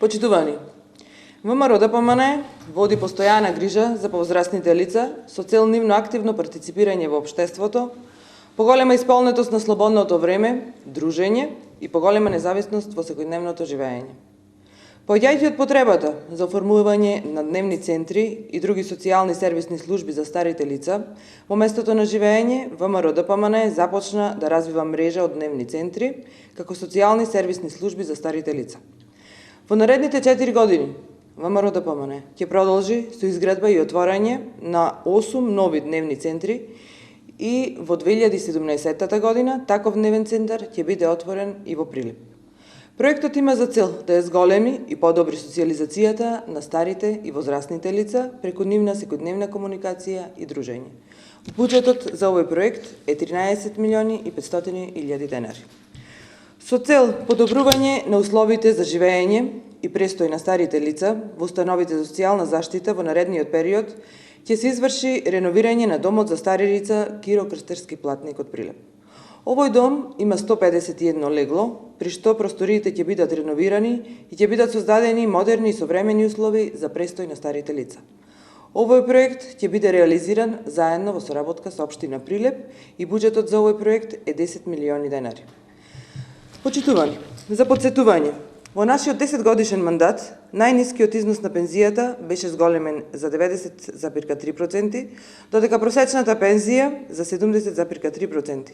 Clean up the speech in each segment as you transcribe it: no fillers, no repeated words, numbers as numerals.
Почитувани, ВМРО ДПМН води постојана грижа за повозрастните лица со цел нивно активно партиципирање во општеството, поголема исполнетост на слободното време, дружење и поголема независност во секојдневното живење. Поаѓајќи од потребата за оформување на дневни центри и други социјални сервисни служби за старите лица во местото на живење, ВМРО ДПМН започна да развива мрежа од дневни центри како социјални сервисни служби за старите лица. Во наредните 4 години ВМРО ДПМН ќе продолжи со изградба и отворање на 8 нови дневни центри и во 2017 година таков дневен центар ќе биде отворен и во Прилеп. Проектот има за цел да ја зголеми и подобри социјализацијата на старите и возрастните лица преку нивна секојдневна комуникација и дружење. Буџетот за овој проект е 13.500.000 денари. Со цел подобрување на условите за живење и престој на старите лица во установите за социјална заштита во наредниот период ќе се изврши реновирање на домот за стари лица Киро Крстевски Платник од Прилеп. Овој дом има 151 легло, при што просториите ќе бидат реновирани и ќе бидат создадени модерни и современи услови за престој на старите лица. Овој проект ќе биде реализиран заедно во соработка со општина Прилеп и буџетот за овој проект е 10 милиони денари. Почитувани, за подсетување, во нашиот 10-годишен мандат, најнискиот износ на пензијата беше зголемен за 90,3%, додека просечната пензија за 70,3%.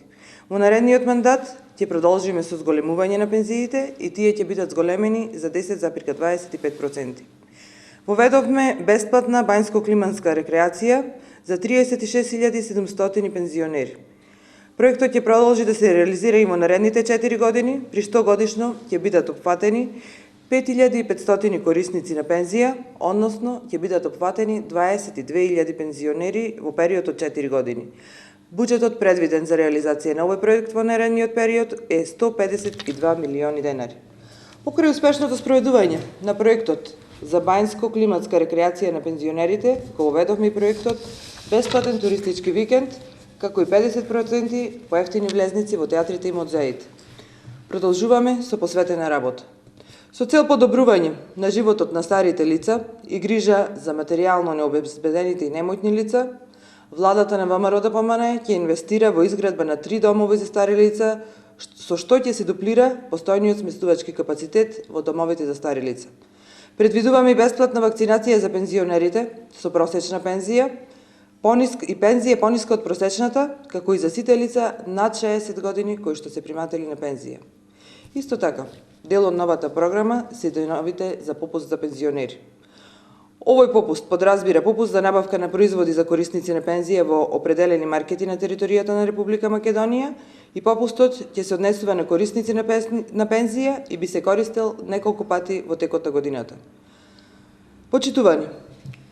Во наредниот мандат ќе продолжиме со зголемување на пензиите и тие ќе бидат зголемени за 10,25%. Воведовме бесплатна бањско-климанска рекреација за 36.700 пензионери. Проектот ќе продолжи да се реализира и во наредните 4 години, при што годишно ќе бидат опфатени 5.500 корисници на пензија, односно ќе бидат опфатени 22.000 пензионери во период од 4 години. Буџетот предвиден за реализација на овој проект во наредниот период е 152 милиони денари. Покрај успешното спроведување на проектот за бањско-климатска рекреација на пензионерите, го воведовме и проектот бесплатен туристички викенд, како и 50% поевтини влезници во театрите и музеите. Продолжуваме со посветена работа. Со цел подобрување на животот на старите лица и грижа за материјално необезбедените и немотни лица, владата на ВМРО ДПМН ќе инвестира во изградба на 3 домови за стари лица, со што ќе се дуплира постојниот сместувачки капацитет во домовите за стари лица. Предвидуваме и бесплатна вакцинација за пензионерите со просечна пензија и пензија пониска од просечната, како и за сите лица над 60 години кои што се приматели на пензија. Исто така, дел од новата програма се деновите за попуст за пензионери. Овој попуст подразбира попуст за набавка на производи за корисници на пензија во определени маркети на територијата на Република Македонија и попустот ќе се однесува на корисници на пензија и би се користел неколку пати во текот на годината. Почитувани,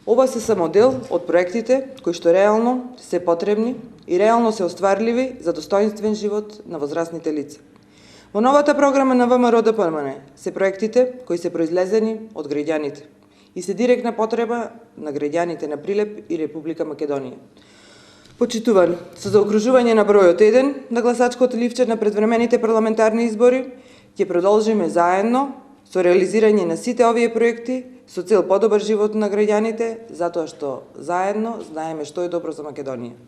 ова се само дел од проектите кои што реално се потребни и реално се остварливи за достоинствен живот на возрастните лица. Во новата програма на ВМРО ДПМН се проектите кои се произлезени од граѓаните и се директна потреба на граѓаните на Прилеп и Република Македонија. Почитувани, со заокружување на бројот 1 на гласачкото ливче на предвремените парламентарни избори, ќе продолжиме заедно со реализирање на сите овие проекти со цел подобар живот на граѓаните, затоа што заедно знаеме што е добро за Македонија.